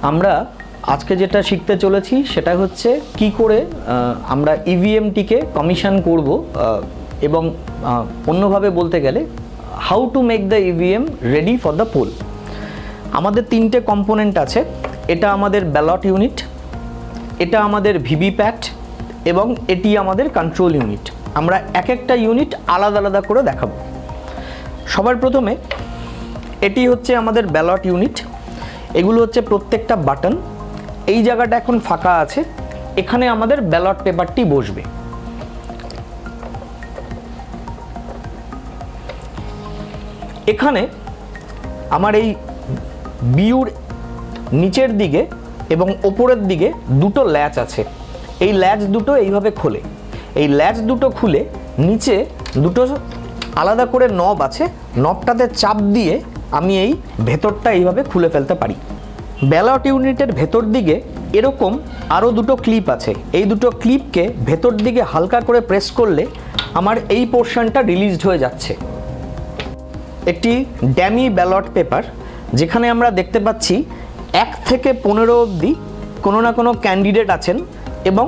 আমরা আজকে যেটা শিখতে চলেছি সেটা হচ্ছে কি করে আমরা ইভিএমটিকে কমিশন করব, এবং অন্যভাবে বলতে গেলে how to make the EVM ready for the poll. আমাদের তিনটে কম্পোনেন্ট আছে। এটা আমাদের ব্যালট ইউনিট, এটা আমাদের ভিভিপ্যাট এবং এটি আমাদের কন্ট্রোল ইউনিট। আমরা এক একটা ইউনিট আলাদা আলাদা করে দেখাবো। সবার প্রথমে এটি হচ্ছে আমাদের ব্যালট ইউনিট। এগুলো হচ্ছে প্রত্যেকটা বাটন। এই জায়গাটা এখন ফাঁকা আছে, এখানে আমাদের ব্যালট পেপারটি বসবে। এখানে আমার এই বিউর নিচের দিকে এবং ওপরের দিকে দুটো ল্যাচ আছে। এই ল্যাচ দুটো এইভাবে খোলে। এই ল্যাচ দুটো খুলে নিচে দুটো আলাদা করে নব আছে, নবটাতে চাপ দিয়ে আমি এই ভেতরটা এইভাবে খুলে ফেলতে পারি। ব্যালট ইউনিটের ভেতর দিকে এরকম আরও দুটো ক্লিপ আছে। এই দুটো ক্লিপকে ভেতর দিকে হালকা করে প্রেস করলে আমার এই পোর্শনটা রিলিজড হয়ে যাচ্ছে। একটি ড্যামি ব্যালট পেপার, যেখানে আমরা দেখতে পাচ্ছি 1 থেকে 15 অবধি কোনো না কোনো ক্যান্ডিডেট আছেন এবং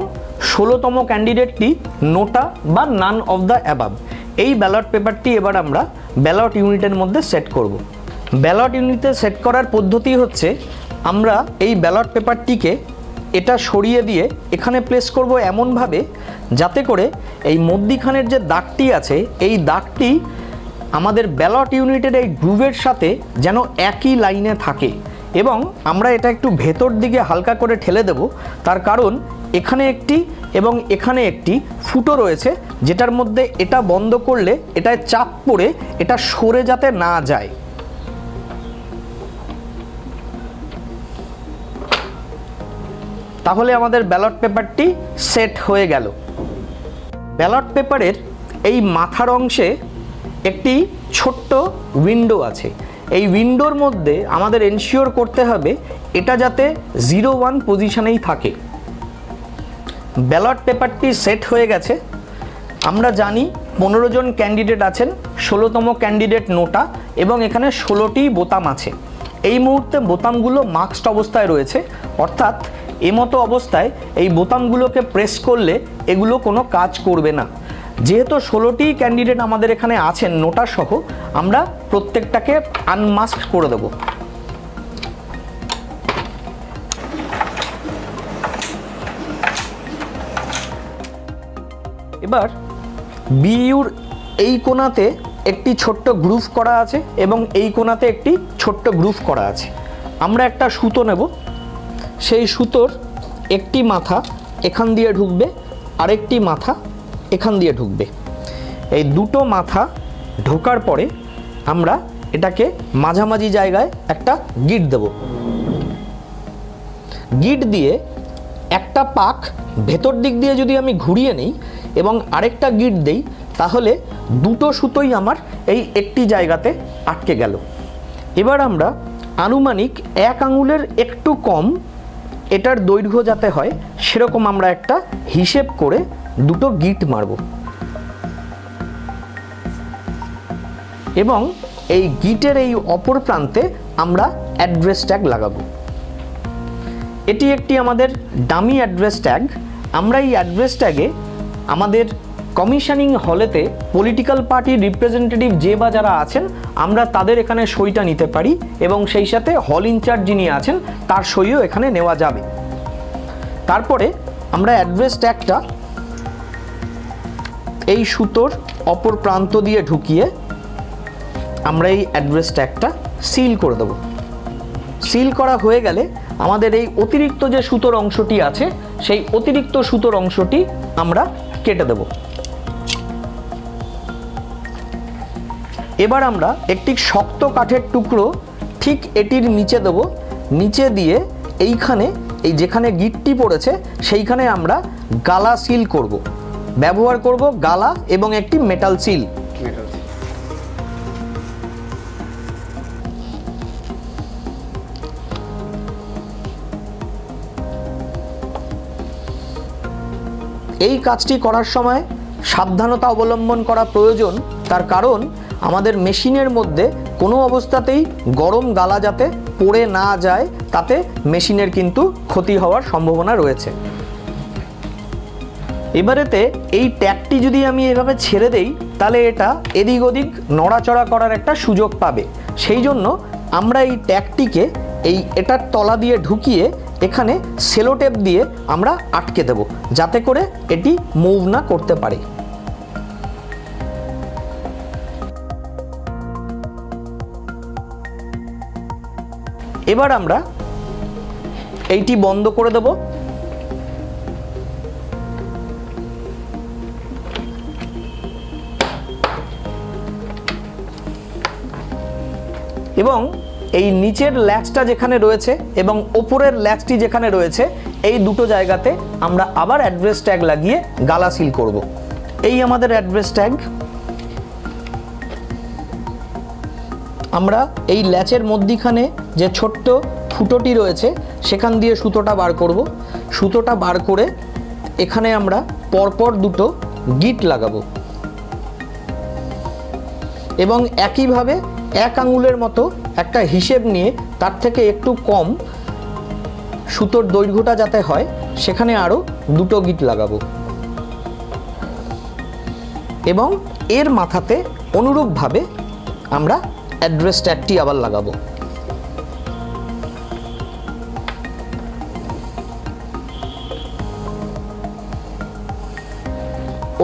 16তম ক্যান্ডিডেটটি নোটা বা নান অফ দ্য অ্যাবাভ। এই ব্যালট পেপারটি এবার আমরা ব্যালট ইউনিটের মধ্যে সেট করব। ব্যালট ইউনিটে সেট করার পদ্ধতি হচ্ছে, আমরা এই ব্যালট পেপারটিকে এটা সরিয়ে দিয়ে এখানে প্লেস করব এমনভাবে যাতে করে এই মধ্যিখানের যে দাগটি আছে এই দাগটি আমাদের ব্যালট ইউনিটের এই গ্রুভের সাথে যেন একই লাইনে থাকে। এবং আমরা এটা একটু ভেতর দিকে হালকা করে ঠেলে দেব, তার কারণ এখানে একটি এবং এখানে একটি ফুটো রয়েছে, যেটার মধ্যে এটা বন্ধ করলে এটায় চাপ পড়ে এটা সরে যাতে না যায়। তাহলে আমাদের ব্যালট পেপারটি সেট হয়ে গেল। ব্যালট পেপারের এই মাথার অংশে একটি ছোট্ট উইন্ডো আছে। এই উইন্ডোর মধ্যে আমাদের এনশিওর করতে হবে এটা যাতে 0-1 পজিশনেই থাকে। ব্যালট পেপারটি সেট হয়ে গেছে। আমরা জানি 15 জন ক্যান্ডিডেট আছেন, 16তম ক্যান্ডিডেট নোটা এবং এখানে 16টি বোতাম আছে। এই মুহূর্তে বোতামগুলো মাস্কড অবস্থায় রয়েছে, অর্থাৎ এমতো অবস্থায় এই বোতামগুলোকে প্রেস করলে এগুলো কোনো কাজ করবে না। যেহেতু 16টি ক্যান্ডিডেট আমাদের এখানে আছেন নোটা সহ, আমরা প্রত্যেকটাকে আনমাস্ক করে দেব। এবার বিইউর এই কোণাতে একটি ছোট্ট গ্রুভ করা আছে এবং এই কোণাতে একটি ছোট্ট গ্রুভ করা আছে। আমরা একটা সুতো নেব, সেই সুতোর একটি মাথা এখান দিয়ে ঢুকবে, আরেকটি মাথা এখান দিয়ে ঢুকবে। এই দুটো মাথা ঢোকার পরে আমরা এটাকে মাঝামাঝি জায়গায় একটা গিট দেব। গিট দিয়ে একটা পাক ভেতর দিক দিয়ে যদি আমি ঘুরিয়ে নিই এবং আরেকটা গিট দেই, তাহলে দুটো সুতোই আমার এই একটি জায়গাতে আটকে গেল। এবার আমরা আনুমানিক 1 আঙুলের একটু কম এটার দৈর্ঘ্য যাতে হয় সেরকম আমরা একটা হিসেব করে দুটো গিট মারব এবং এই গিটের এই অপর প্রান্তে আমরা অ্যাড্রেস ট্যাগ লাগাবো। এটি একটি আমাদের ডামি অ্যাড্রেস ট্যাগ। আমরা এই অ্যাড্রেস ট্যাগে আমাদের কমিশনিং হলেতে পলিটিক্যাল পার্টির রিপ্রেজেন্টেটিভ যে বা যারা আছেন আমরা তাদের এখানে সইটা নিতে পারি এবং সেই সাথে হল ইনচার্জ যিনি আছেন তার সইও এখানে নেওয়া যাবে। তারপরে আমরা অ্যাড্রেস ট্যাগটা এই সুতোর অপর প্রান্ত দিয়ে ঢুকিয়ে আমরা এই অ্যাড্রেস ট্যাগটা সিল করে দেব। সিল করা হয়ে গেলে আমাদের এই অতিরিক্ত যে সুতোর অংশটি আছে সেই অতিরিক্ত সুতোর অংশটি আমরা কেটে দেব। এবার আমরা একটি শক্ত কাঠের টুকরো ঠিক এটির নিচে দেব। নিচে দিয়ে এইখানে এই যেখানে গিটটি পড়েছে সেইখানে আমরা গালা সিল করব। ব্যবহার করব গালা এবং একটি মেটাল সিল। এই কাজটি করার সময় সাবধানতা অবলম্বন করা প্রয়োজন, তার কারণ আমাদের মেশিনের মধ্যে কোনো অবস্থাতেই গরম গালা যাতে পড়ে না যায়, তাতে মেশিনের কিন্তু ক্ষতি হওয়ার সম্ভাবনা রয়েছে। এবারেতে এই ট্যাগটি যদি আমি এভাবে ছেড়ে দেই, তাহলে এটা এদিক ওদিক নড়াচড়া করার একটা সুযোগ পাবে। সেই জন্য আমরা এই ট্যাগটিকে এটার তলা দিয়ে ঢুকিয়ে এখানে সেলো টেপ দিয়ে আমরা আটকে দেব, যাতে করে এটি মুভ না করতে পারে। এবার আমরা এইটি বন্ধ করে দেব। এবং এই নিচের ল্যাচটা যেখানে রয়েছে এবং ওপরের ল্যাচটি যেখানে রয়েছে, এই দুটো জায়গাতে আমরা আবার অ্যাড্রেস ট্যাগ লাগিয়ে গালা সিল করব। এই আমাদের অ্যাড্রেস ট্যাগ। আমরা এই ল্যাচের মধ্যিখানে যে ছোট্ট ফুটোটি রয়েছে সেখান দিয়ে সুতোটা বার করব। সুতোটা বার করে এখানে আমরা পরপর দুটো গিট লাগাবো এবং একইভাবে 1 আঙুলের মতো একটা হিসেব নিয়ে তার থেকে একটু কম সুতোর দৈর্ঘ্যটা যাতে হয় সেখানে আরও দুটো গিট লাগাবো এবং এর মাথাতে অনুরূপভাবে আমরা অ্যাড্রেস ট্যাগটি আবার লাগাবো।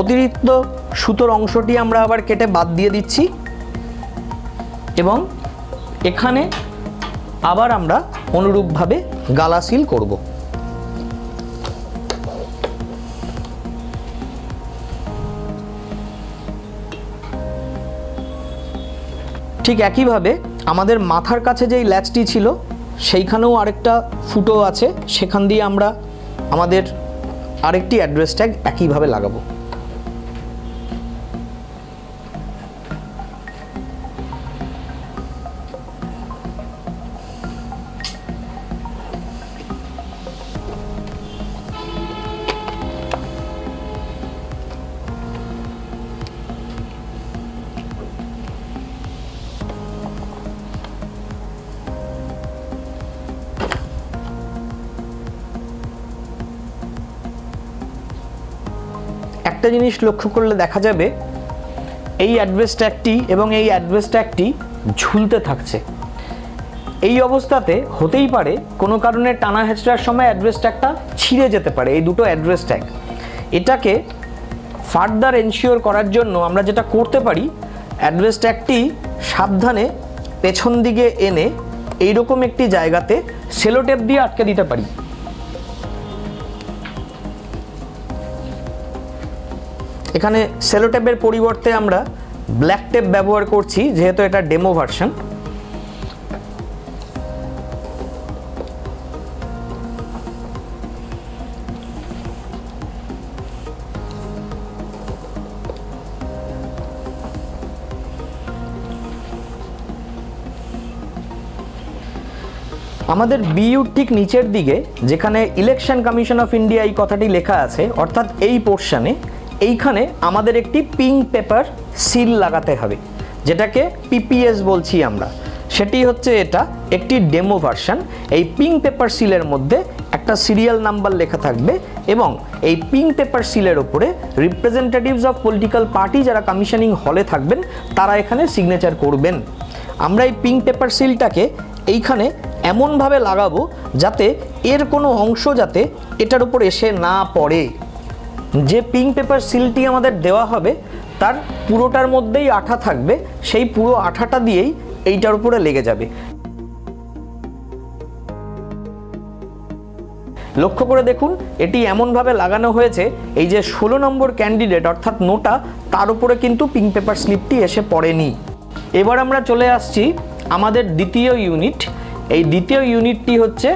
অতিরিক্ত সুতোর অংশটি আমরা আবার কেটে বাদ দিয়ে দিচ্ছি এবং এখানে আবার আমরা অনুরূপভাবে গালা সিল করব। ঠিক একইভাবে আমাদের মাথার কাছে যেই ল্যাচটি ছিল সেইখানেও আরেকটা ফুটো আছে, সেখান দিয়ে আমরা আমাদের আরেকটি অ্যাড্রেস ট্যাগ একইভাবে লাগাবো। একটা জিনিস লক্ষ্য করলে দেখা যাবে এই অ্যাড্রেস ট্যাগটি এবং এই অ্যাড্রেস ট্যাগটি ঝুলতে থাকছে। এই অবস্থাতে হতেই পারে কোনো কারণে টানা হেঁচড়ার সময় অ্যাড্রেস ট্যাগটা ছিঁড়ে যেতে পারে, এই দুটো অ্যাড্রেস ট্যাগ। এটাকে ফার্দার এনশিওর করার জন্য আমরা যেটা করতে পারি, অ্যাড্রেস ট্যাগটি সাবধানে পেছন দিকে এনে এইরকম একটি জায়গাতে সেলো টেপ দিয়ে আটকে দিতে পারি। এখানে সেলো টেপের পরিবর্তে আমরা ব্ল্যাক টেপ ব্যবহার করছি, যেহেতু এটা ডেমো ভার্সন। আমাদের বিইউর ঠিক নিচের দিকে যেখানে ইলেকশন কমিশন অফ ইন্ডিয়া এই কথাটি লেখা আছে, অর্থাৎ এই পোর্শনে, এইখানে আমাদের একটি পিঙ্ক পেপার সিল লাগাতে হবে, যেটাকে পিপিএস বলছি আমরা। সেটি হচ্ছে এটা একটি ডেমো ভার্সন। এই পিঙ্ক পেপার সিলের মধ্যে একটা সিরিয়াল নাম্বার লেখা থাকবে এবং এই পিঙ্ক পেপার সিলের ওপরে রিপ্রেজেন্টেটিভস অফ পলিটিক্যাল পার্টি যারা কমিশনিং হলে থাকবেন তারা এখানে সিগনেচার করবেন। আমরা এই পিঙ্ক পেপার সিলটাকে এইখানে এমনভাবে লাগাবো যাতে এর কোনো অংশ যাতে এটার উপর এসে না পড়ে। যে পিঙ্ক পেপার সিলটি আমাদের দেওয়া হবে তার পুরোটার মধ্যেই আঠা থাকবে, সেই পুরো আঠাটা দিয়েই এইটার উপরে লেগে যাবে। লক্ষ্য করে দেখুন, এটি এমনভাবে লাগানো হয়েছে এই যে 16 নম্বর ক্যান্ডিডেট অর্থাৎ নোটা, তার উপরে কিন্তু পিঙ্ক পেপার স্লিপটি এসে পড়েনি। এবার আমরা চলে আসছি আমাদের দ্বিতীয় ইউনিট। এই দ্বিতীয় ইউনিটটি হচ্ছে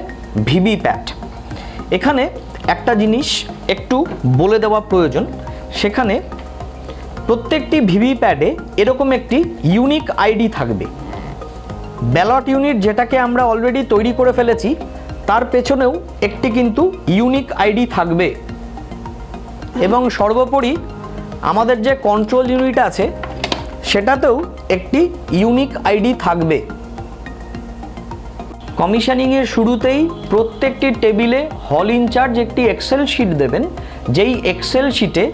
ভিভিপ্যাট। এখানে একটা জিনিস একটু বলে দেওয়া প্রয়োজন, সেখানে প্রত্যেকটি ভিভিপ্যাটে এরকম একটি ইউনিক আইডি থাকবে। ব্যালট ইউনিট যেটাকে আমরা অলরেডি তৈরি করে ফেলেছি তার পেছনেও একটি কিন্তু ইউনিক আইডি থাকবে এবং সর্বোপরি আমাদের যে কন্ট্রোল ইউনিট আছে সেটাতেও একটি ইউনিক আইডি থাকবে। কমিশনিংয়ের শুরুতেই প্রত্যেকটি টেবিলে হল ইনচার্জ একটি এক্সেল শিট দেবেন, যেই এক্সেল শিটে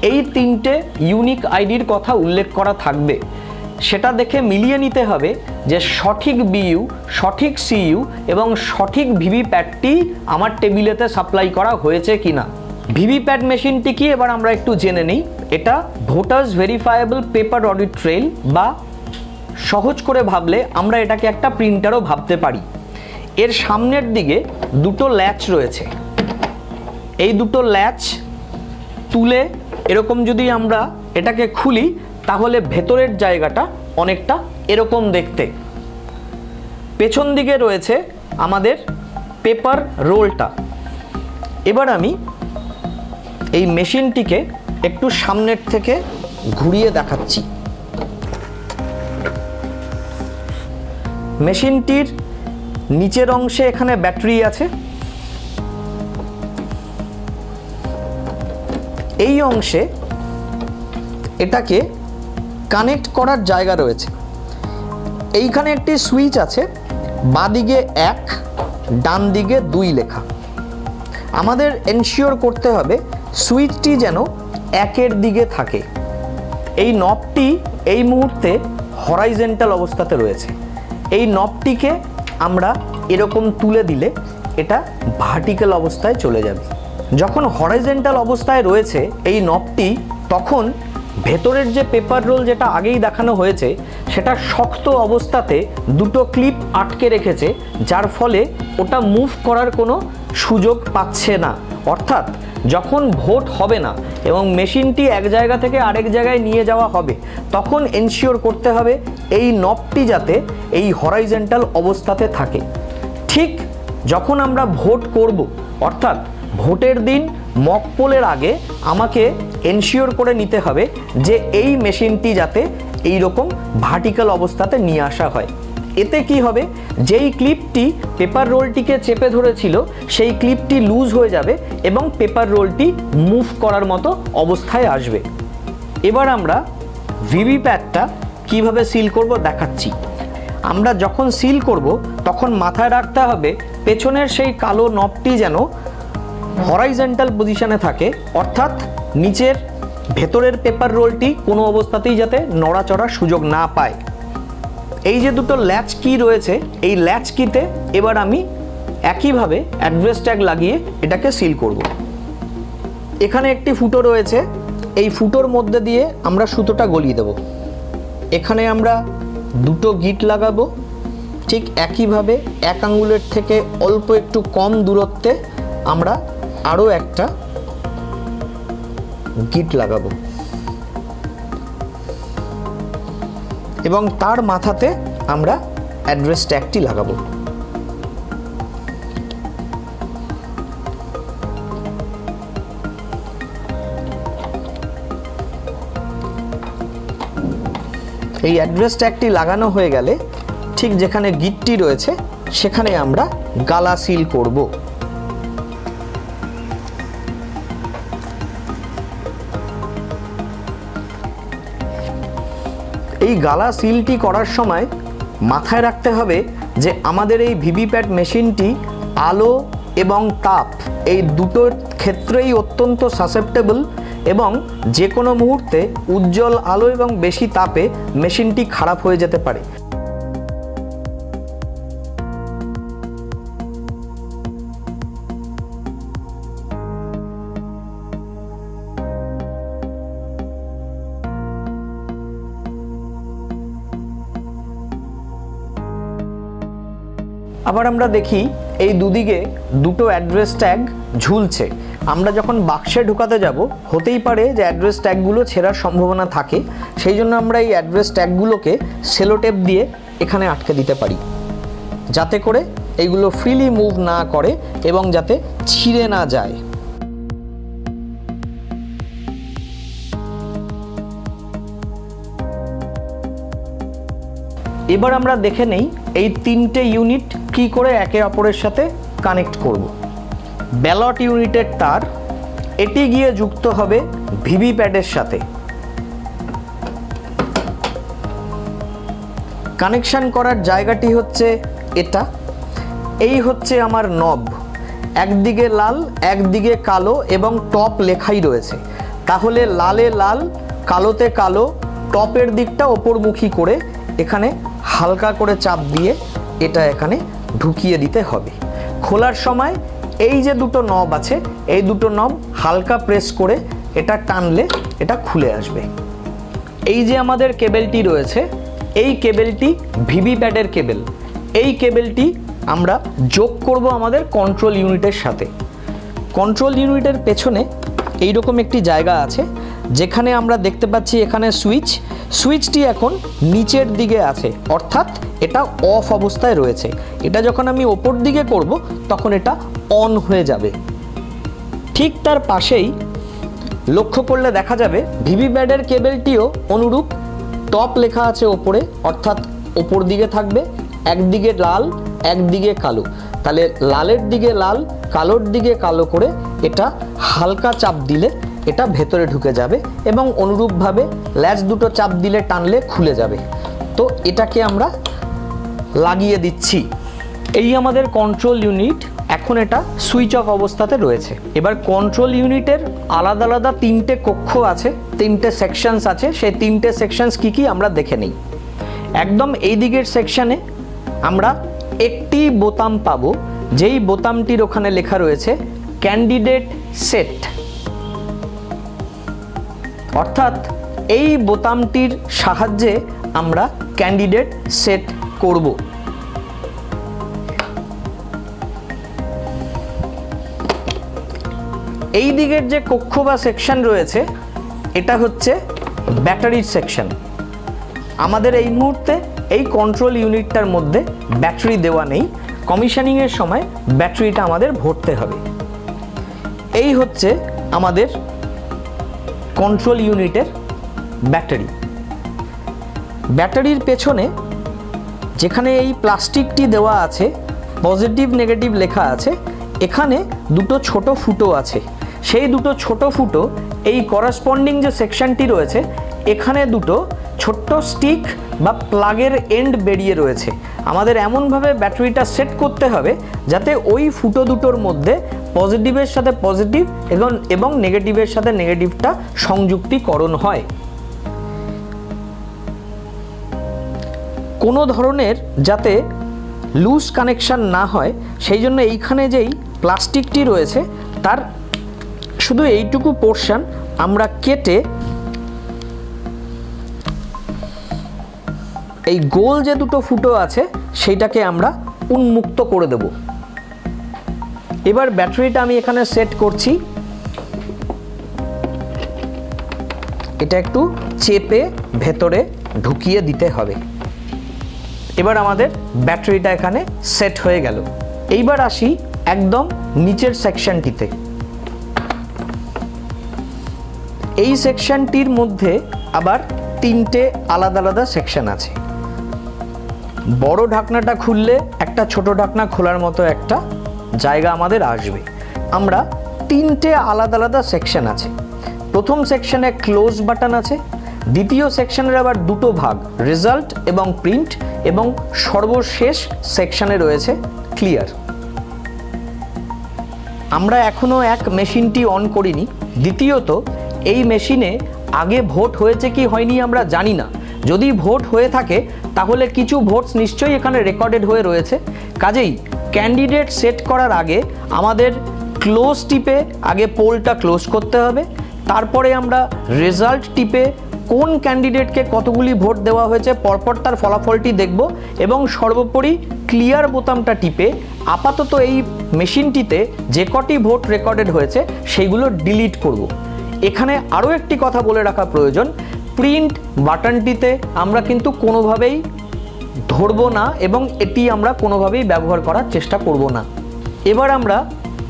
এই 3টে ইউনিক আইডির কথা উল্লেখ করা থাকবে। সেটা দেখে মিলিয়ে নিতে হবে যে সঠিক বিইউ, সঠিক সিইউ এবং সঠিক ভিভিপ্যাটটি আমার টেবিলেতে সাপ্লাই করা হয়েছে কিনা। ভিভিপ্যাট মেশিনটি কি এবার আমরা একটু জেনে নিই। এটা voters verifiable paper audit trail, বা সহজ করে ভাবলে আমরা এটাকে একটা প্রিন্টারও ভাবতে পারি। এর সামনের দিকে দুটো ল্যাচ রয়েছে। এই দুটো ল্যাচ তুলে এরকম যদি আমরা এটাকে খুলি তাহলে ভেতরের জায়গাটা অনেকটা এরকম দেখতে। পেছন দিকে রয়েছে আমাদের পেপার রোলটা। এবার আমি এই মেশিনটিকে একটু সামনের থেকে ঘুরিয়ে দেখাচ্ছি। মেশিনটির নিচের অংশে এখানে ব্যাটারি আছে, এই অংশে এটাকে কানেক্ট করার জায়গা রয়েছে। এইখানে একটি সুইচ আছে, বাঁদিকে 1, ডান দিকে 2 লেখা। আমাদের এনশিওর করতে হবে সুইচটি যেন 1-এর দিকে থাকে। এই নবটি এই মুহূর্তে হরাইজন্টাল অবস্থাতে রয়েছে। এই নবটিকে আমরা এরকম তুলে দিলে এটা ভার্টিক্যাল অবস্থায় চলে যাবে। যখন হরাইজন্টাল অবস্থায় রয়েছে এই নবটি, তখন ভেতরের যে পেপার রোল যেটা আগেই দেখানো হয়েছে সেটা শক্ত অবস্থাতে দুটো ক্লিপ আটকে রেখেছে, যার ফলে ওটা মুভ করার কোনো সুযোগ পাচ্ছে না। অর্থাৎ যখন ভোট হবে না এবং মেশিনটি এক জায়গা থেকে আরেক জায়গায় নিয়ে যাওয়া হবে, তখন এনশিওর করতে হবে এই নবটি যাতে এই হরাইজন্টাল অবস্থাতে থাকে। ঠিক যখন আমরা ভোট করব, অর্থাৎ ভোটের দিন মক পোলের আগে আমাকে এনশিওর করে নিতে হবে যে এই মেশিনটি যাতে এই রকম ভার্টিক্যাল অবস্থাতে নিয়ে আসা হয়। এতে কি হবে, যেই ক্লিপটি পেপার রোলটিকে চেপে ধরেছিল সেই ক্লিপটি লুজ হয়ে যাবে এবং পেপার রোলটি মুভ করার মতো অবস্থায় আসবে। এবার আমরা ভিভিপ্যাটটা কিভাবে সিল করব দেখাচ্ছি। আমরা যখন সিল করব তখন মাথায় রাখতে হবে পেছনের সেই কালো নবটি যেন হরাইজন্টাল পজিশনে থাকে, অর্থাৎ নিচের ভেতরের পেপার রোলটি কোনো অবস্থাতেই যাতে নড়াচড়ার সুযোগ না পায়। এই যে দুটো ল্যাচ কি রয়েছে, এই ল্যাচ কিতে এবার আমি একইভাবে অ্যাড্রেস ট্যাগ লাগিয়ে এটাকে সিল করব। এখানে একটি ফুটো রয়েছে, এই ফুটোর মধ্যে দিয়ে আমরা সুতোটা গলিয়ে দেব। এখানে আমরা দুটো গিট লাগাবো। ঠিক একইভাবে 1 আঙ্গুলের থেকে অল্প একটু কম দূরত্বে আমরা আরও একটা গিট লাগাবো এবং তার মাথাতে আমরা অ্যাড্রেস ট্যাগটি লাগাবো। এই অ্যাড্রেস ট্যাগটি লাগানো হয়ে গেলে ঠিক যেখানে গিটটি রয়েছে সেখানে আমরা গালা সিল করব। এই গালা সিলটি করার সময় মাথায় রাখতে হবে যে আমাদের এই ভিভিপ্যাট মেশিনটি আলো এবং তাপ এই দুটোর ক্ষেত্রেই অত্যন্ত সাসেপ্টেবল এবং যে কোনো মুহূর্তে উজ্জ্বল আলো এবং বেশি তাপে মেশিনটি খারাপ হয়ে যেতে পারে। আবার আমরা দেখি এই দুদিকে দুটো অ্যাড্রেস ট্যাগ ঝুলছে। আমরা যখন বাক্সে ঢোকাতে যাব হতেই পারে যে অ্যাড্রেস ট্যাগগুলো ছেঁড়ার সম্ভাবনা থাকে, সেই জন্য আমরা এই অ্যাড্রেস ট্যাগগুলোকে সেলো টেপ দিয়ে এখানে আটকে দিতে পারি, যাতে করে এইগুলো ফ্রিলি মুভ না করে এবং যাতে ছিঁড়ে না যায়। এবার আমরা দেখে নেই এই 3টে ইউনিট কি করে একে অপরের সাথে কানেক্ট করব। ব্যালট ইউনিটের তার এটি গিয়ে যুক্ত হবে ভিভিপ্যাটের সাথে। কানেকশন করার জায়গাটি হচ্ছে এটা। এই হচ্ছে আমার নব, একদিকে লাল একদিকে কালো এবং টপ লেখাই রয়েছে। তাহলে লালে লাল কালোতে কালো টপের দিকটা ওপরমুখী করে এখানে হালকা করে চাপ দিয়ে এটা এখানে ঢুকিয়ে দিতে হবে। খোলার সময় এই যে দুটো নব আছে এই দুটো নব হালকা প্রেস করে এটা টানলে এটা খুলে আসবে। এই যে আমাদের কেবেলটি রয়েছে এই কেবেলটি ভিভি প্যাডের কেবেল। এই কেবেলটি আমরা যোগ করব আমাদের কন্ট্রোল ইউনিটের সাথে। কন্ট্রোল ইউনিটের পেছনে এইরকম একটি জায়গা আছে যেখানে আমরা দেখতে পাচ্ছি এখানে সুইচটি এখন নিচের দিকে আছে, অর্থাৎ এটা অফ অবস্থায় রয়েছে। এটা যখন আমি ওপর দিকে করব তখন এটা অন হয়ে যাবে। ঠিক তার পাশেই লক্ষ্য করলে দেখা যাবে ভিভি প্যাডের কেবেলটিও অনুরূপ টপ লেখা আছে ওপরে, অর্থাৎ ওপর দিকে থাকবে, একদিকে লাল একদিকে কালো। তাহলে লালের দিকে লাল কালোর দিকে কালো করে এটা হালকা চাপ দিলে এটা ভেতরে ঢুকে যাবে এবং অনুরূপভাবে ল্যাচ দুটো চাপ দিলে টানলে খুলে যাবে। তো এটাকে আমরা লাগিয়ে দিচ্ছি। এই আমাদের কন্ট্রোল ইউনিট, এখন এটা সুইচ অফ অবস্থাতে রয়েছে। এবার কন্ট্রোল ইউনিটের আলাদা আলাদা তিনটে কক্ষ আছে, তিনটে সেকশনস আছে। সেই তিনটে সেকশনস কি কি আমরা দেখে নিই। একদম এই দিকের সেকশনে আমরা একটি বোতাম পাবো, যেই বোতামটির ওখানে লেখা রয়েছে ক্যান্ডিডেট সেট, অর্থাৎ এই বোতামটির সাহায্যে আমরা ক্যান্ডিডেট সেট করব। এই দিকের যে কক্ষ বা সেকশন রয়েছে এটা হচ্ছে ব্যাটারির সেকশন। আমাদের এই মুহূর্তে এই কন্ট্রোল ইউনিটটার মধ্যে ব্যাটারি দেওয়া নেই, কমিশনিংয়ের সময় ব্যাটারিটা আমাদের ভরতে হবে। এই হচ্ছে আমাদের কন্ট্রোল ইউনিটের ব্যাটারি। ব্যাটারির পেছনে যেখানে এই প্লাস্টিকটি দেওয়া আছে, পজিটিভ নেগেটিভ লেখা আছে, এখানে দুটো ছোট ফুটো আছে। সেই দুটো ছোট ফুটো এই করাসপন্ডিং যে সেকশনটি রয়েছে এখানে দুটো ছোট্ট স্টিক বা প্লাগের এন্ড বেরিয়ে রয়েছে। আমাদের এমনভাবে ব্যাটারিটা সেট করতে হবে যাতে ওই ফুটো দুটোর মধ্যে পজিটিভের সাথে পজিটিভ এবং নেগেটিভের সাথে নেগেটিভটা সংযুক্তিকরণ হয়। কোনো ধরনের যাতে লুজ কানেকশান না হয় সেই জন্য এইখানে যেই প্লাস্টিকটি রয়েছে তার শুধু এইটুকু পোর্শন আমরা কেটে এই গোল যে দুটো ফুটো আছে সেইটাকে আমরা উন্মুক্ত করে দেব। এবার ব্যাটারিটা আমি এখানে সেট করছি। এটা একটু চেপে ভেতরে ঢুকিয়ে দিতে হবে। এবার আমাদের ব্যাটারিটা এখানে সেট হয়ে গেল। এইবার আসি একদম নিচের সেকশনটিতে। এই সেকশনটির মধ্যে আবার তিনটে আলাদা আলাদা সেকশন আছে। বড় ঢাকনাটা খুললে একটা ছোট ঢাকনা খোলার মতো একটা জায়গা আমাদের আসবে। আমরা তিনটে আলাদা আলাদা সেকশন আছে। প্রথম সেকশনে ক্লোজ বাটন আছে, দ্বিতীয় সেকশনের আবার দুটো ভাগ, রেজাল্ট এবং প্রিন্ট, এবং সর্বশেষ সেকশনে রয়েছে ক্লিয়ার। আমরা এখনও মেশিনটি অন করিনি। দ্বিতীয়ত এই মেশিনে আগে ভোট হয়েছে কি হয়নি আমরা জানি না। যদি ভোট হয়ে থাকে তাহলে কিছু ভোটস নিশ্চয়ই এখানে রেকর্ডেড হয়ে রয়েছে। কাজেই ক্যান্ডিডেট সেট করার আগে আমাদের ক্লোজ টিপে আগে পোলটা ক্লোজ করতে হবে। তারপরে আমরা রেজাল্ট টিপে কোন ক্যান্ডিডেটকে কতগুলি ভোট দেওয়া হয়েছে পরপর তার ফলাফলটি দেখব, এবং সর্বোপরি ক্লিয়ার বোতামটা টিপে আপাতত এই মেশিনটিতে যে কটি ভোট রেকর্ডেড হয়েছে সেইগুলো ডিলিট করব। এখানে আরও একটি কথা বলে রাখা প্রয়োজন, প্রিন্ট বাটনটিতে আমরা কিন্তু কোনোভাবেই ধরব না এবং এটি আমরা কোনোভাবেই ব্যবহার করার চেষ্টা করব না। এবার আমরা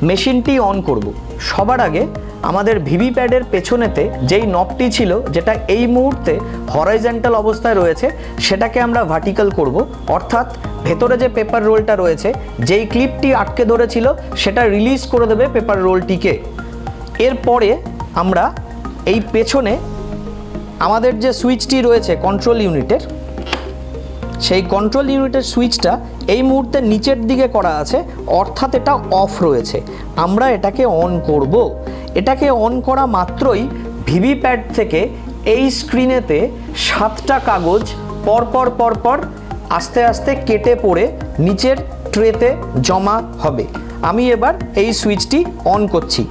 মেশিনটি অন করব। সবার আগে আমাদের ভিভি প্যাডের পেছনেতে যেই নবটি ছিল যেটা এই মুহূর্তে হরাইজন্টাল অবস্থায় রয়েছে সেটাকে আমরা ভার্টিক্যাল করব, অর্থাৎ ভেতরে যে পেপার রোলটা রয়েছে যেই ক্লিপটি আটকে ধরেছিল সেটা রিলিজ করে দেবে পেপার রোলটিকে। এরপরে আমরা এই পেছনে আমাদের যে সুইচটি রয়েছে কন্ট্রোল ইউনিটের সেই কন্ট্রোল ইউনিটের সুইচটা এই মুহূর্তে নিচের দিকে করা আছে, অর্থাৎ এটা অফ রয়েছে। আমরা এটাকে অন করব। এটাকে অন করা মাত্রই ভিভিপ্যাট থেকে এই স্ক্রিনেতে 7টা কাগজ পরপর পরপর আস্তে আস্তে কেটে পড়ে নিচের ট্রেতে জমা হবে। আমি এবার এই সুইচটি অন করছি।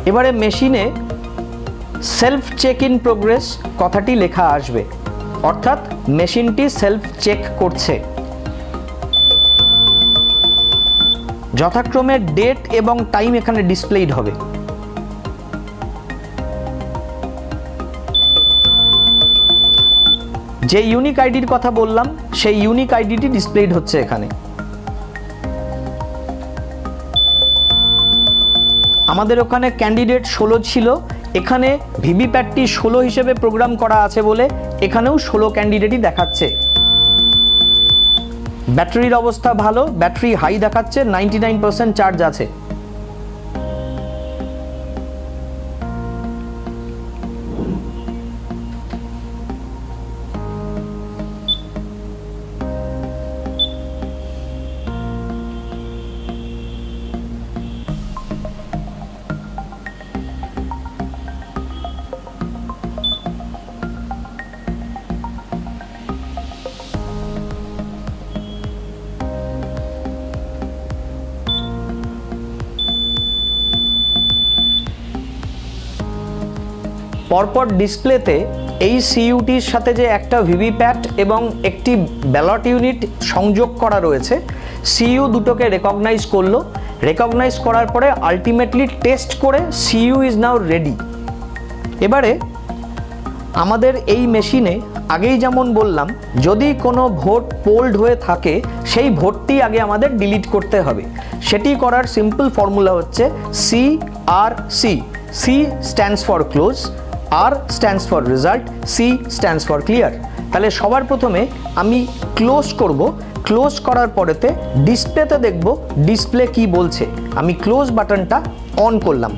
এবারে মেশিনে সেলফ চেক ইন প্রোগ্রেস কথাটি লেখা আসবে, অর্থাৎ মেশিনটি সেলফ চেক করছে। যথাক্রমে ডেট এবং টাইম এখানে ডিসপ্লেড হবে। যে ইউনিক আইডির কথা বললাম সেই ইউনিক আইডিটি ডিসপ্লেড হচ্ছে এখানে। আমাদের ওখানে ক্যান্ডিডেট 16 ছিল, এখানে ভিভিপ্যাটটি 16 হিসেবে প্রোগ্রাম করা আছে বলে এখানেও 16 ক্যান্ডিডেটই দেখাচ্ছে। ব্যাটারির অবস্থা ভালো, ব্যাটারি হাই দেখাচ্ছে, 99% চার্জ আছে। পরপর ডিসপ্লেতে এই সিইউটির সাথে যে একটা ভিভিপ্যাট এবং একটি ব্যালট ইউনিট সংযোগ করা রয়েছে, সিইউ দুটোকে রেকগনাইজ করলো। রেকগনাইজ করার পরে আলটিমেটলি টেস্ট করে সিইউ ইজ নাও রেডি। এবারে আমাদের এই মেশিনে আগেই যেমন বললাম, যদি কোনো ভোট পোল্ড হয়ে থাকে সেই ভোটটি আগে আমাদের ডিলিট করতে হবে। সেটি করার সিম্পল ফর্মুলা হচ্ছে CRC। C stands for close, R stands for result, C stands for clear. তাহলে সবার প্রথমে আমি ক্লোজ করব। ক্লোজ করার পরেতে ডিসপ্লেতে দেখব ডিসপ্লে কি বলছে। আমি ক্লোজ বাটনটা অন করলাম।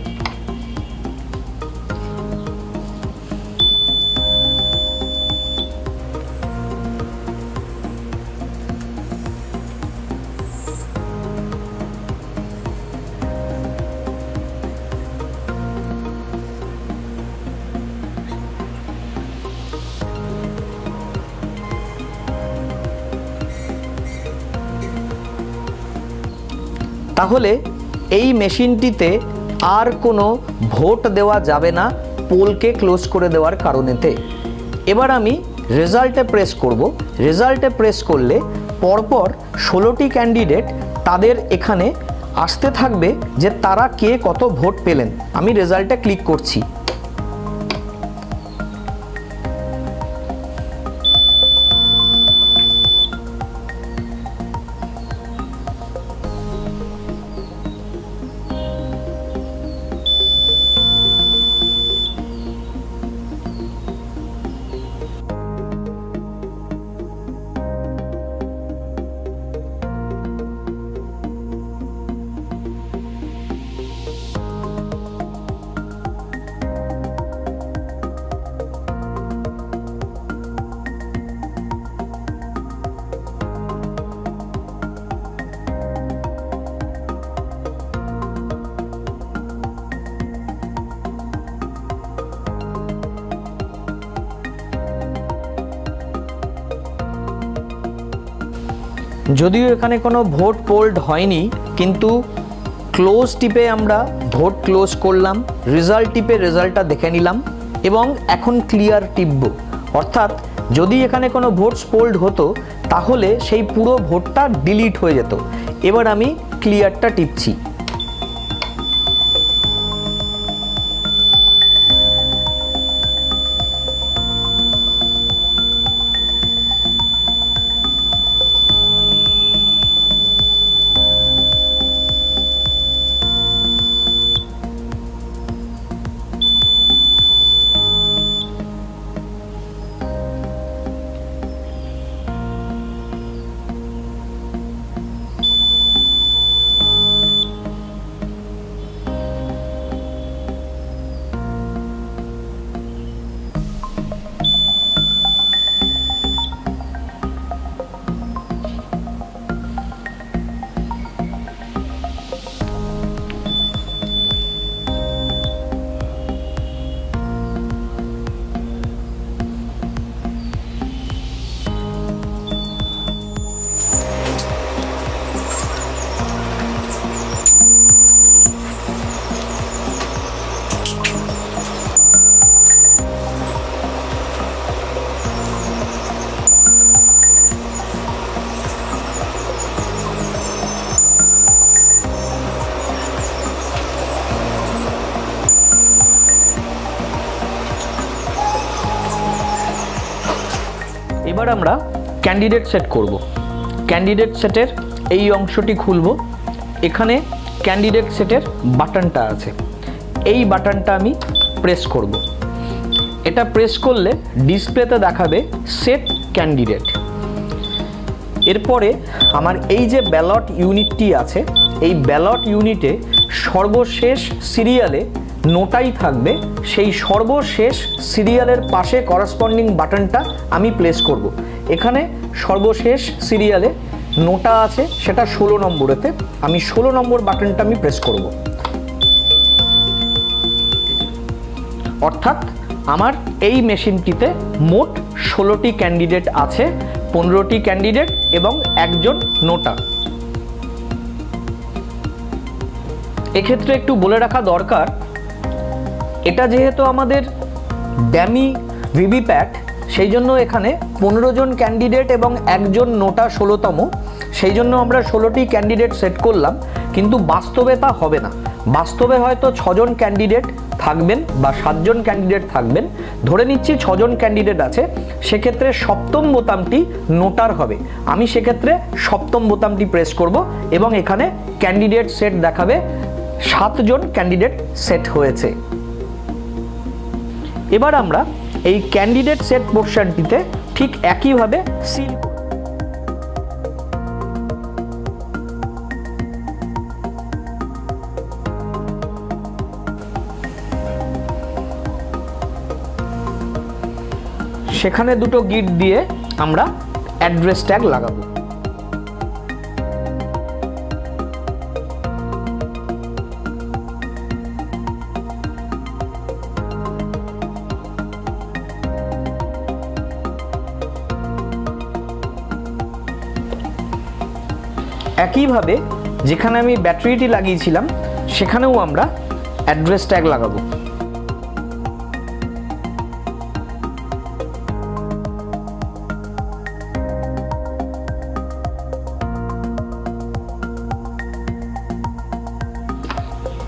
তাহলে এই মেশিনটিতে আর কোনো ভোট দেওয়া যাবে না পোলকে ক্লোজ করে দেওয়ার কারণেতে। এবার আমি রেজাল্টে প্রেস করব। রেজাল্টে প্রেস করলে পরপর 16টি ক্যান্ডিডেট তাদের এখানে আসতে থাকবে যে তারা কে কত ভোট পেলেন। আমি রেজাল্টে ক্লিক করছি। যদিও এখানে কোনো ভোট পোল্ড হয়নি, কিন্তু ক্লোজ টিপে আমরা ভোট ক্লোজ করলাম, রেজাল্ট টিপে রেজাল্টটা দেখে নিলাম এবং এখন ক্লিয়ার টিপব। অর্থাৎ যদি এখানে কোনো ভোটস পোল্ড হতো তাহলে সেই পুরো ভোটটা ডিলিট হয়ে যেত। এবার আমি ক্লিয়ারটা টিপছি। এবার আমরা ক্যান্ডিডেট সেট করব। ক্যান্ডিডেট সেটের এই অংশটি খুলব। এখানে ক্যান্ডিডেট সেটের বাটনটা আছে, এই বাটনটা আমি প্রেস করব। এটা প্রেস করলে ডিসপ্লেতে দেখাবে সেট ক্যান্ডিডেট। এরপরে আমার এই যে ব্যালট ইউনিটটি আছে, এই ব্যালট ইউনিটে সর্বশেষ সিরিয়ালে নোটাই থাকবে, সেই সর্বশেষ সিরিয়ালের পাশে করেসপন্ডিং বাটনটা আমি প্লেস করব। এখানে সর্বশেষ সিরিয়ালে নোটা আছে, সেটা 16 নম্বরেতে, আমি 16 নম্বর বাটনটা আমি প্রেস করব। অর্থাৎ আমার এই মেশিনটিতে মোট 16টি ক্যান্ডিডেট আছে, 15টি ক্যান্ডিডেট এবং একজন নোটা। এক্ষেত্রে একটু বলে রাখা দরকার, এটা যেহেতু আমাদের ড্যামি ভিভিপ্যাট, সেই জন্য এখানে 15 জন ক্যান্ডিডেট এবং একজন নোটা 16তম, সেই জন্য আমরা 16টি ক্যান্ডিডেট সেট করলাম। কিন্তু বাস্তবে তা হবে না। বাস্তবে হয়তো 6 জন ক্যান্ডিডেট থাকবেন বা 7 জন ক্যান্ডিডেট থাকবেন। ধরে নিচ্ছি 6 জন ক্যান্ডিডেট আছে, সেক্ষেত্রে সপ্তম বোতামটি নোটার হবে। আমি সেক্ষেত্রে সপ্তম বোতামটি প্রেস করব এবং এখানে ক্যান্ডিডেট সেট দেখাবে 7 জন ক্যান্ডিডেট সেট হয়েছে। এবার আমরা এই ক্যান্ডিডেট সেট পোর্শনটিতে ঠিক একইভাবে সিল করব। সেখানে দুটো গিট দিয়ে আমরা অ্যাড্রেস ট্যাগ লাগাবো। একইভাবে যেখানে আমি ব্যাটারিটি লাগিয়েছিলাম সেখানেও আমরা অ্যাড্রেস ট্যাগ লাগাবো।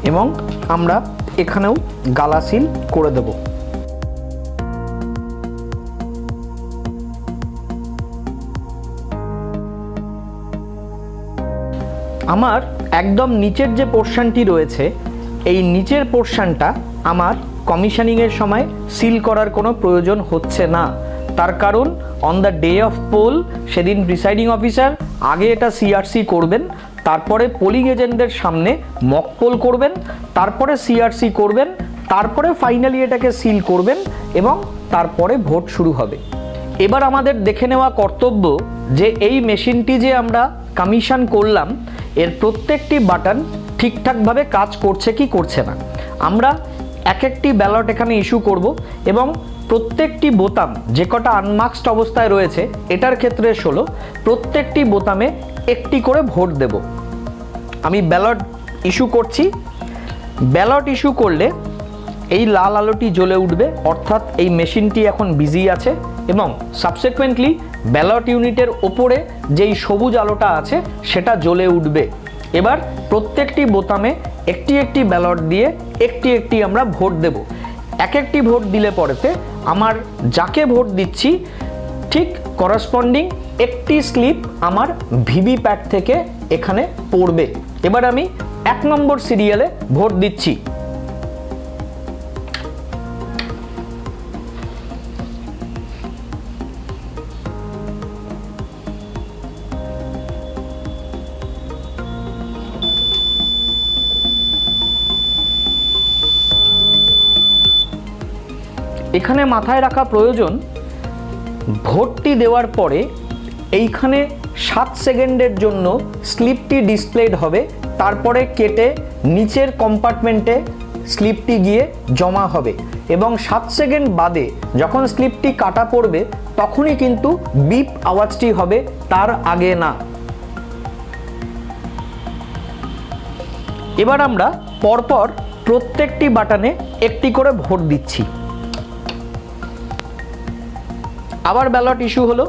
এবং আমরা এখানেও গালা সিল করে দেব। আমার একদম নিচের যে পোর্শনটি রয়েছে, এই নিচের পোর্শনটা আমার কমিশনিংয়ের সময় সিল করার কোনো প্রয়োজন হচ্ছে না। তার কারণ on the day of poll সেদিন প্রিসাইডিং অফিসার আগে এটা সিআরসি করবেন, তারপরে পোলিং এজেন্টদের সামনে মক পোল করবেন, তারপরে সিআরসি করবেন, তারপরে ফাইনালি এটাকে সিল করবেন এবং তারপরে ভোট শুরু হবে। এবার আমাদের দেখে নেওয়া কর্তব্য যে এই মেশিনটি যে আমরা কমিশন করলাম, এর প্রত্যেকটি বাটন ঠিকঠাকভাবে কাজ করছে কি করছে না। আমরা এক একটি ব্যালট এখানে ইস্যু করব এবং প্রত্যেকটি বোতাম যে কটা আনমার্কড অবস্থায় রয়েছে, এটার ক্ষেত্রে 16, প্রত্যেকটি বোতামে একটি করে ভোট দেব। আমি ব্যালট ইস্যু করছি। ব্যালট ইস্যু করলে এই লাল আলোটি জ্বলে উঠবে, অর্থাৎ এই মেশিনটি এখন বিজি আছে এবং সাবসিকুয়েন্টলি ব্যালট ইউনিটের ওপরে যেই সবুজ আলোটা আছে সেটা জ্বলে উঠবে। এবার প্রত্যেকটি বোতামে একটি একটি ব্যালট দিয়ে একটি একটি আমরা ভোট দেব। এক একটি ভোট দিলে পরেতে আমার যাকে ভোট দিচ্ছি ঠিক করেসপন্ডিং একটি স্লিপ আমার ভিভিপ্যাট থেকে এখানে পড়বে। এবার আমি 1 নম্বর সিরিয়ালে ভোট দিচ্ছি। এখানে মাথায় রাখা প্রয়োজন, ভোটটি দেওয়ার পরে এইখানে 7 সেকেন্ডের জন্য স্লিপটি ডিসপ্লেড হবে, তারপরে কেটে নিচের কম্পার্টমেন্টে স্লিপটি গিয়ে জমা হবে এবং 7 সেকেন্ড বাদে যখন স্লিপটি কাটা পড়বে তখনই কিন্তু বিপ আওয়াজটি হবে, তার আগে না। এবার আমরা পরপর প্রত্যেকটি বাটনে একটি করে ভোট দিচ্ছি। আবার ব্যালট ইস্যু হলো।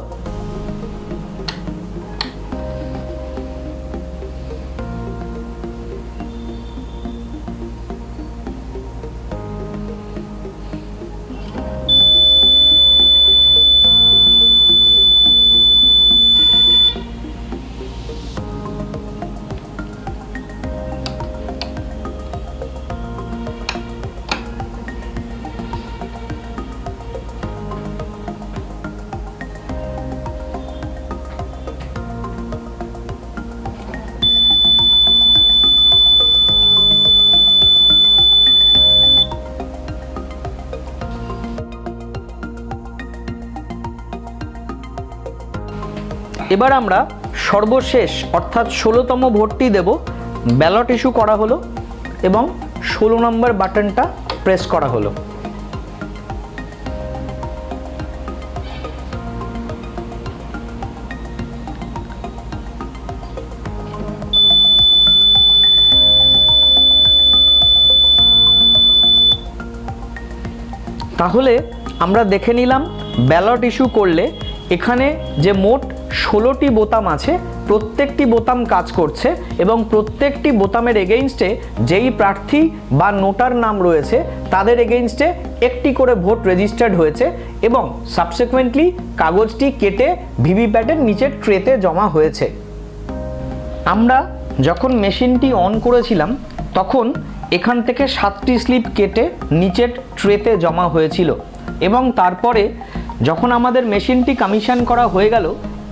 এবার আমরা সর্বশেষ অর্থাৎ 16তম ভোটটি দেব। ব্যালট ইস্যু করা হলো এবং 16 নম্বর বাটনটা প্রেস করা হলো। তাহলে আমরা দেখে নিলাম ব্যালট ইস্যু করলে এখানে যে মোট 16টি বোতাম আছে প্রত্যেকটি বোতাম কাজ করছে এবং প্রত্যেকটি বোতামের এগেইনস্টে যেই প্রার্থী বা নোটার নাম রয়েছে তাদের এগেইনস্টে একটি করে ভোট রেজিস্টার্ড হয়েছে এবং সাবসিকুয়েন্টলি কাগজটি কেটে ভিভিপ্যাটের নিচের ট্রেতে জমা হয়েছে। আমরা যখন মেশিনটি অন করেছিলাম তখন এখান থেকে 7টি স্লিপ কেটে নিচের ট্রেতে জমা হয়েছিল এবং তারপরে যখন আমাদের মেশিনটি কমিশন করা হয়ে গেল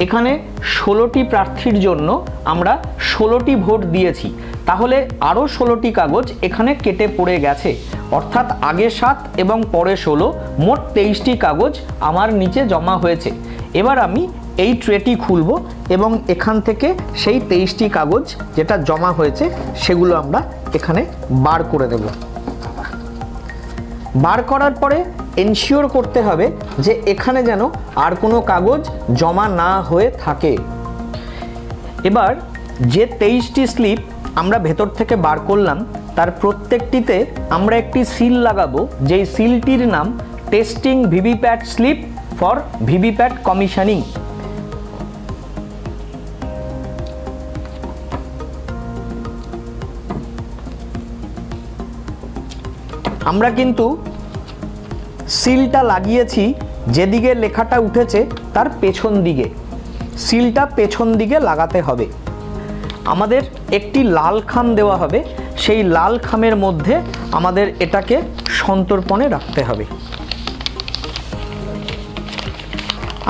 এখানে 16টি প্রার্থীর জন্য আমরা 16টি ভোট দিয়েছি। তাহলে আরও 16টি কাগজ এখানে কেটে পড়ে গেছে, অর্থাৎ আগে 7 এবং পরে 16, মোট 23টি কাগজ আমার নিচে জমা হয়েছে। এবার আমি এই ট্রেটি খুলব এবং এখান থেকে সেই 23টি কাগজ যেটা জমা হয়েছে সেগুলো আমরা এখানে বার করে দেব। বার করার পরে এনশিওর করতে হবে যে এখানে যেন আর কোনো কাগজ জমা না হয়ে থাকে। এবার যে 23টি স্লিপ আমরা ভেতর থেকে বার করলাম তার প্রত্যেকটিতে আমরা একটি সিল লাগাবো, যেই সিলটির নাম testing VVPAT slip for VVPAT commissioning. আমরা কিন্তু সিলটা লাগিয়েছি যেদিকে লেখাটা উঠেছে তার পেছন দিকে, সিলটা পেছন দিকে লাগাতে হবে। আমাদের একটি লাল খাম দেওয়া হবে, সেই লাল খামের মধ্যে আমাদের এটাকে সন্তর্পণে রাখতে হবে।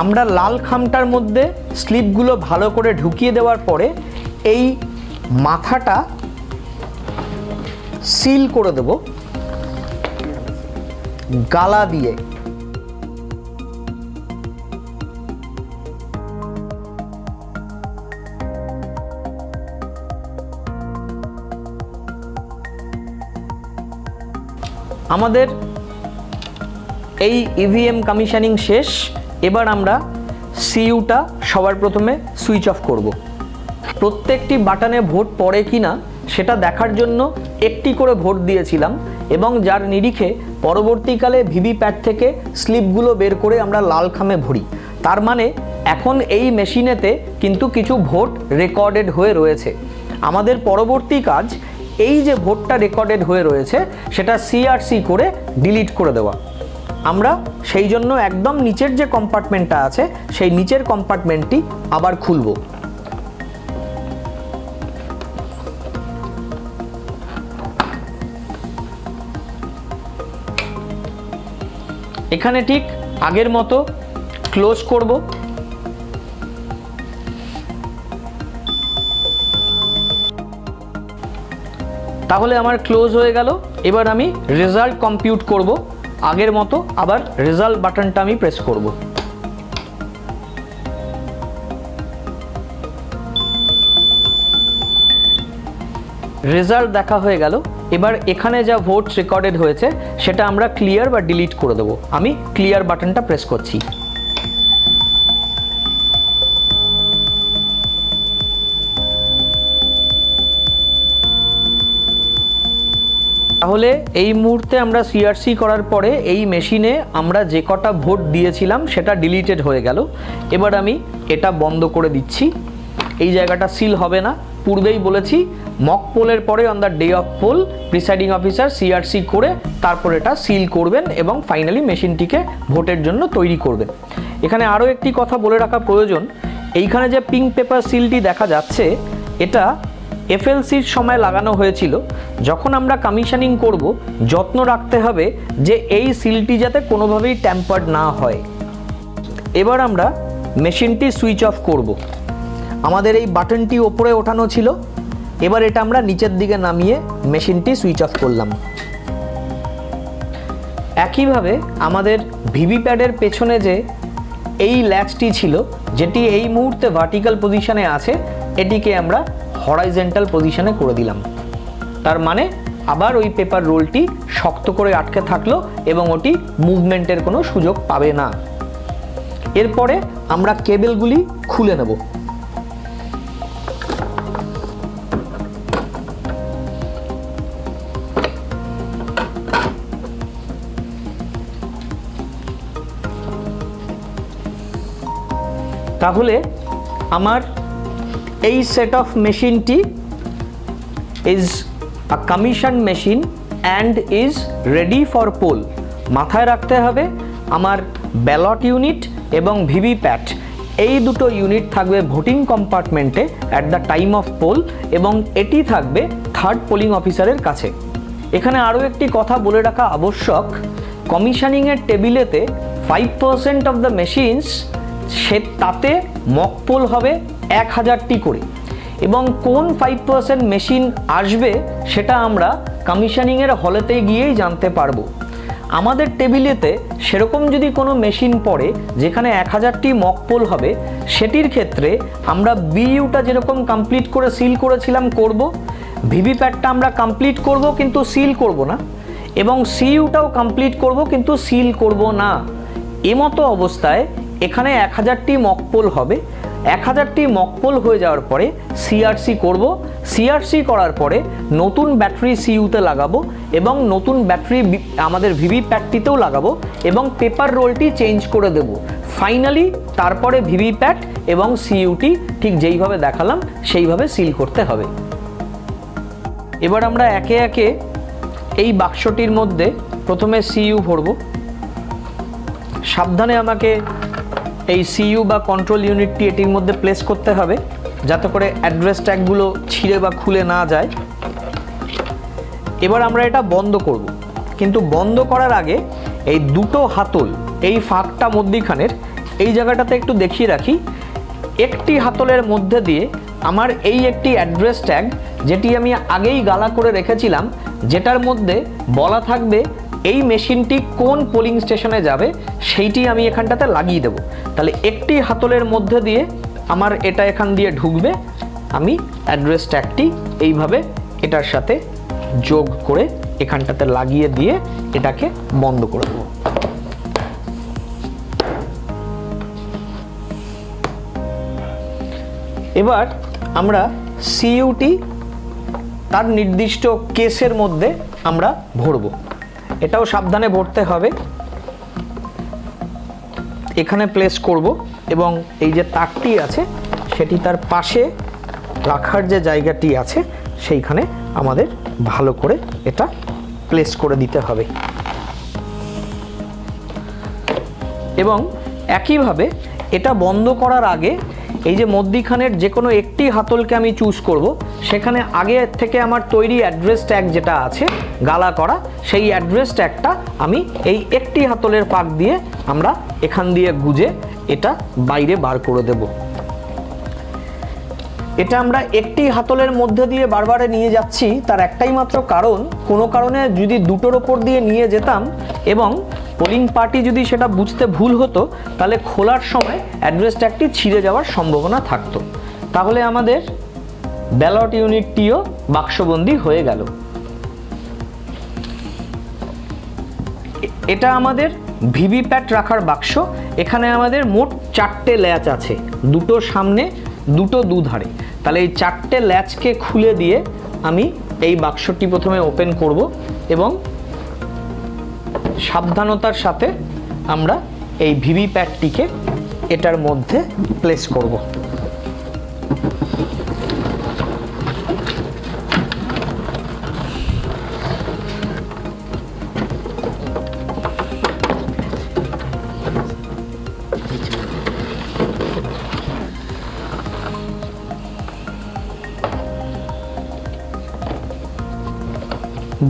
আমরা লাল খামটার মধ্যে স্লিপগুলো ভালো করে ঢুকিয়ে দেওয়ার পরে এই মাথাটা সিল করে দেব গালা দিয়ে। আমাদের এই ইভিএম কমিশনিং শেষ। এবার আমরা সিইউটা সবার প্রথমে সুইচ অফ করব। প্রত্যেকটি বাটনে ভোট পড়ে কিনা সেটা দেখার জন্য একটি করে ভোট দিয়েছিলাম এবং যার নিরিখে পরবর্তীকালে ভিভিপ্যাট থেকে স্লিপগুলো বের করে আমরা লাল খামে ভরি। তার মানে এখন এই মেশিনেতে কিন্তু কিছু ভোট রেকর্ডেড হয়ে রয়েছে। আমাদের পরবর্তী কাজ এই যে ভোটটা রেকর্ডেড হয়ে রয়েছে সেটা সিআরসি করে ডিলিট করে দেওয়া। আমরা সেই জন্য একদম নিচের যে কম্পার্টমেন্টটা আছে সেই নিচের কম্পার্টমেন্টটি আবার খুলব। এখানে ঠিক আগের মতো ক্লোজ করব। তাহলে আমার ক্লোজ হয়ে গেল। এবার আমি রেজাল্ট কম্পিউট করব। আগের মতো আবার রেজাল্ট বাটনটা আমি প্রেস করব। রেজাল্ট দেখা হয়ে গেল। এবার এখানে যা ভোট রেকর্ডেড হয়েছে সেটা আমরা ক্লিয়ার বা ডিলিট করে দেবো। আমি ক্লিয়ার বাটনটা প্রেস করছি। তাহলে এই মুহূর্তে আমরা সিআরসি করার পরে এই মেশিনে আমরা যে কটা ভোট দিয়েছিলাম সেটা ডিলিটেড হয়ে গেল। এবার আমি এটা বন্ধ করে দিচ্ছি। এই জায়গাটা সিল হবে না। পূর্বেই বলেছি মক পোলের পরে on the day of poll presiding officer CRC করে তারপর এটা সিল করবেন এবং ফাইনালি মেশিনটিকে ভোটের জন্য তৈরি করবেন। এখানে আরও একটি কথা বলে রাখা প্রয়োজন, এইখানে যে পিঙ্ক পেপার সিলটি দেখা যাচ্ছে এটা এফএলসির সময় লাগানো হয়েছিল। যখন আমরা কমিশনিং করব যত্ন রাখতে হবে যে এই সিলটি যাতে কোনোভাবেই ট্যাম্পার্ড না হয়। এবার আমরা মেশিনটি সুইচ অফ করব। আমাদের এই বাটনটি ওপরে ওঠানো ছিল, এবার এটা আমরা নিচের দিকে নামিয়ে মেশিনটি সুইচ অফ করলাম। একইভাবে আমাদের ভিভিপ্যাডের পেছনে যে এই ল্যাচটি ছিল যেটি এই মুহূর্তে ভার্টিক্যাল পজিশনে আছে, এটিকে আমরা হরাইজন্টাল পজিশনে করে দিলাম। তার মানে আবার ওই পেপার রোলটি শক্ত করে আটকে থাকলো এবং ওটি মুভমেন্টের কোনো সুযোগ পাবে না। এরপরে আমরা কেবেলগুলি খুলে নেব। তাহলে আমার এই সেট অফ মেশিনটি is a commission machine and is ready for poll. মাথায় রাখতে হবে আমার ব্যালট ইউনিট এবং ভিভিপ্যাট এই দুটো ইউনিট থাকবে ভোটিং কম্পার্টমেন্টে at the time of poll এবং এটি থাকবে থার্ড পোলিং অফিসারের কাছে। এখানে আরও একটি কথা বলে রাখা আবশ্যক, কমিশনিংয়ের টেবিলেতে 5% অফ দ্য মেশিনস তাতে মক পোল হবে 1000টি করে এবং কোন 5% মেশিন আসবে সেটা আমরা কমিশনিংয়ের হলেতে গিয়েই জানতে পারবো। আমাদের টেবিলেতে সেরকম যদি কোনো মেশিন পড়ে যেখানে 1000টি মক পোল হবে, সেটির ক্ষেত্রে আমরা বিইউটা যেরকম কমপ্লিট করে সিল করেছিলাম করব, ভিভিপ্যাটটা আমরা কমপ্লিট করব কিন্তু সিল করব না, এবং সিইউটাও কমপ্লিট করব কিন্তু সিল করব না। এমতো অবস্থায় এখানে 1000টি মক পোল হবে। 1000টি মক পোল হয়ে যাওয়ার পরে সিআরসি করব। সিআরসি করার পরে নতুন ব্যাটারি সিইউতে লাগাবো এবং নতুন ব্যাটারি আমাদের ভিভিপ্যাটটিতেও লাগাবো এবং পেপার রোলটি চেঞ্জ করে দেব। ফাইনালি তারপরে ভিভিপ্যাট এবং সিইউটি ঠিক যেইভাবে দেখালাম সেইভাবে সিল করতে হবে। এবার আমরা একে একে এই বাক্সটির মধ্যে প্রথমে সিইউ ভরব। সাবধানে আমাকে এই সিইউ বা কন্ট্রোল ইউনিটটি এটির মধ্যে প্লেস করতে হবে যাতে করে অ্যাড্রেস ট্যাগগুলো ছিঁড়ে বা খুলে না যায়। এবার আমরা এটা বন্ধ করব, কিন্তু বন্ধ করার আগে এই দুটো হাতল এই ফাঁকটা মধ্যিখানের এই জায়গাটাতে একটু দেখিয়ে রাখি। একটি হাতলের মধ্যে দিয়ে আমার এই একটি অ্যাড্রেস ট্যাগ যেটি আমি আগেই গালা করে রেখেছিলাম, যেটার মধ্যে বলা থাকবে এই মেশিনটি কোন পোলিং স্টেশনে যাবে, সেইটি আমি এখানটাতে লাগিয়ে দেব। তাহলে একটি হাতলের মধ্যে দিয়ে আমার এটা এখান দিয়ে ঢুকবে, আমি অ্যাড্রেস ট্যাগটি এইভাবে এটার সাথে যোগ করে এখানটাতে লাগিয়ে দিয়ে এটাকে বন্ধ করে দেব। এবার আমরা সিইউটি তার নির্দিষ্ট কেসের মধ্যে আমরা ভরব। এটাও সাবধানে ভরতে হবে। এখানে প্লেস করব এবং এই যে তারটি আছে সেটি তার পাশে রাখার যে জায়গাটি আছে সেইখানে আমাদের ভালো করে এটা প্লেস করে দিতে হবে এবং একইভাবে এটা বন্ধ করার আগে এই যে মধ্যিখানের যে কোনো একটি হাতলকে আমি চুজ করব, সেখানে আগে থেকে আমার তৈরি অ্যাড্রেস ট্যাগ যেটা আছে গালা করা, সেই অ্যাড্রেস ট্যাগটা আমি এই একটি হাতলের পাক দিয়ে আমরা এখান দিয়ে গুজে এটা বাইরে বার করে দেব। এটা আমরা একটি হাতলের মধ্যে দিয়ে বারবার নিয়ে যাচ্ছি, তার একটাই মাত্র কারণ, কোনো কারণে যদি দুটোর ওপর দিয়ে নিয়ে যেতাম এবং পোলিং পার্টি যদি সেটা বুঝতে ভুল হতো তাহলে খোলার সময় অ্যাড্রেস ট্যাগটি ছিঁড়ে যাওয়ার সম্ভাবনা থাকতো। তাহলে আমাদের ব্যালট ইউনিটটিও বাক্সবন্দি হয়ে গেল। এটা আমাদের ভিভিপ্যাট রাখার বাক্স। এখানে আমাদের মোট 4টে ল্যাচ আছে, দুটো সামনে দুটো দুধারে। তাহলে এই 4টে ল্যাচকে খুলে দিয়ে আমি এই বাক্সটি প্রথমে ওপেন করব এবং সাবধানতার সাথে আমরা এই ভিভিপ্যাটটিকে এটার মধ্যে প্লেস করব।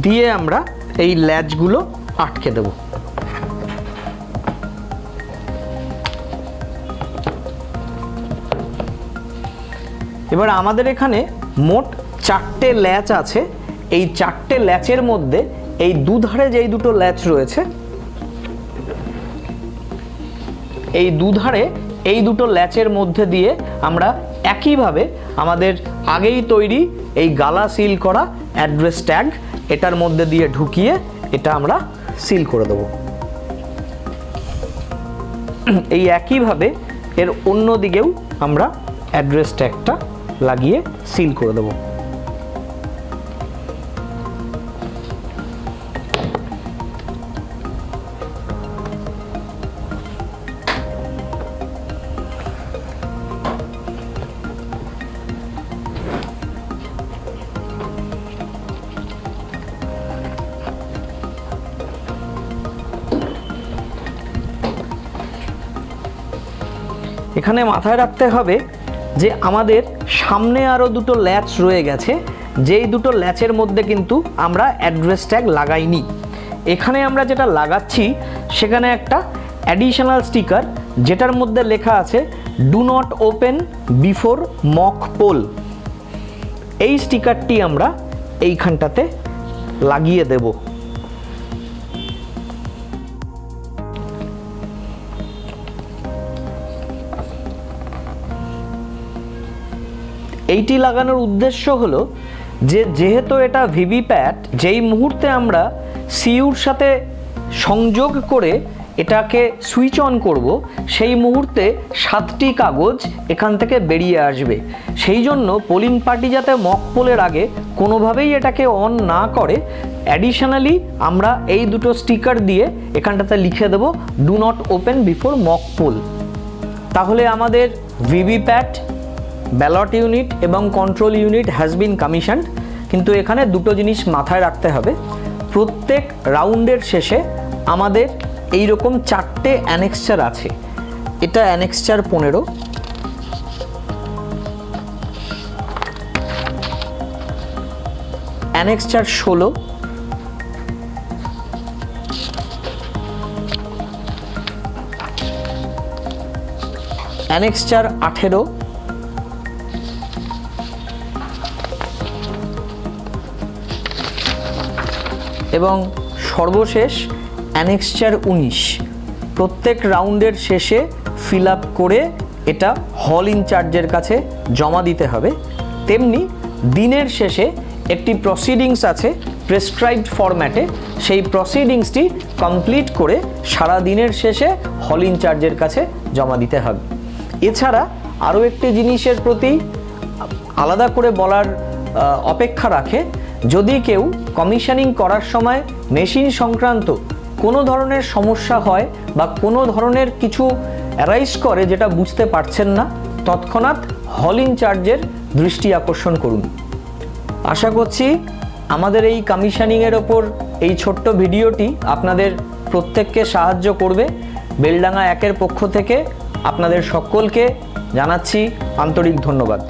দিয়ে আমরা এই ল্যাচগুলো আটকে দেব। এবার আমাদের এখানে মোট 4টে ল্যাচ আছে। এই 4টে ল্যাচের মধ্যে এই দুধারে যেই দুটো ল্যাচ রয়েছে এই দুধারে এই দুটো ল্যাচের মধ্যে দিয়ে আমরা একইভাবে আমাদের আগেই তৈরি এই গালা সিল করা অ্যাড্রেস ট্যাগ এটার মধ্যে দিয়ে ঢুকিয়ে এটা আমরা সিল করে দেব। এই একইভাবে এর অন্য দিকেও আমরা অ্যাড্রেস ট্যাগটা লাগিয়ে সিল করে দেব। এখানে মাথায় রাখতে হবে যে আমাদের সামনে আরও দুটো ল্যাচ রয়ে গেছে, যেই দুটো ল্যাচের মধ্যে কিন্তু আমরা অ্যাড্রেস ট্যাগ লাগাইনি। এখানে আমরা যেটা লাগাচ্ছি সেখানে একটা অ্যাডিশনাল স্টিকার যেটার মধ্যে লেখা আছে do not open before mock pole. এই স্টিকারটি আমরা এইখানটাতে লাগিয়ে দেব। এইটি লাগানোর উদ্দেশ্য হলো যেহেতু এটা ভিভিপ্যাট, যেই মুহূর্তে আমরা সিইউর সাথে সংযোগ করে এটাকে সুইচ অন করব সেই মুহূর্তে 7টি কাগজ এখান থেকে বেরিয়ে আসবে। সেই জন্য পোলিং পার্টি যাতে মক পোলের আগে কোনোভাবেই এটাকে অন না করে, অ্যাডিশনালি আমরা এই দুটো স্টিকার দিয়ে এখানটাতে লিখে দেব do not open before mock poll. তাহলে আমাদের ভিভিপ্যাট, ব্যালট ইউনিট এবং control unit has been commissioned. কিন্তু এখানে দুটো জিনিস মাথায় রাখতে হবে, প্রত্যেক রাউন্ডের শেষে আমাদের এই রকম 4টে অ্যানেক্সচার আছে। এটা অ্যানেক্সচার 15, অ্যানেক্সচার 16, অ্যানেক্সচার 18, এবং সর্বশেষ অ্যানেক্সচার 19। প্রত্যেক রাউন্ডের শেষে ফিল আপ করে এটা হল ইনচার্জের কাছে জমা দিতে হবে। তেমনি দিনের শেষে একটি প্রসিডিংস আছে প্রেসক্রাইবড ফরম্যাটে, সেই প্রসিডিংসটি কমপ্লিট করে সারা দিনের শেষে হল ইনচার্জের কাছে জমা দিতে হবে। এছাড়া আরও একটি জিনিসের প্রতি আলাদা করে বলার অপেক্ষা রাখে, যদি কেউ কমিশনিং করার সময় মেশিন সংক্রান্ত কোনো ধরনের সমস্যা হয় বা কোনো ধরনের কিছু অ্যারাইজ করে যেটা বুঝতে পারছেন না, তৎক্ষণাৎ হল ইনচার্জের দৃষ্টি আকর্ষণ করুন। আশা করছি আমাদের এই কমিশনিংয়ের ওপর এই ছোট্ট ভিডিওটি আপনাদের প্রত্যেককে সাহায্য করবে। বেলডাঙ্গা 1-এর পক্ষ থেকে আপনাদের সকলকে জানাচ্ছি আন্তরিক ধন্যবাদ।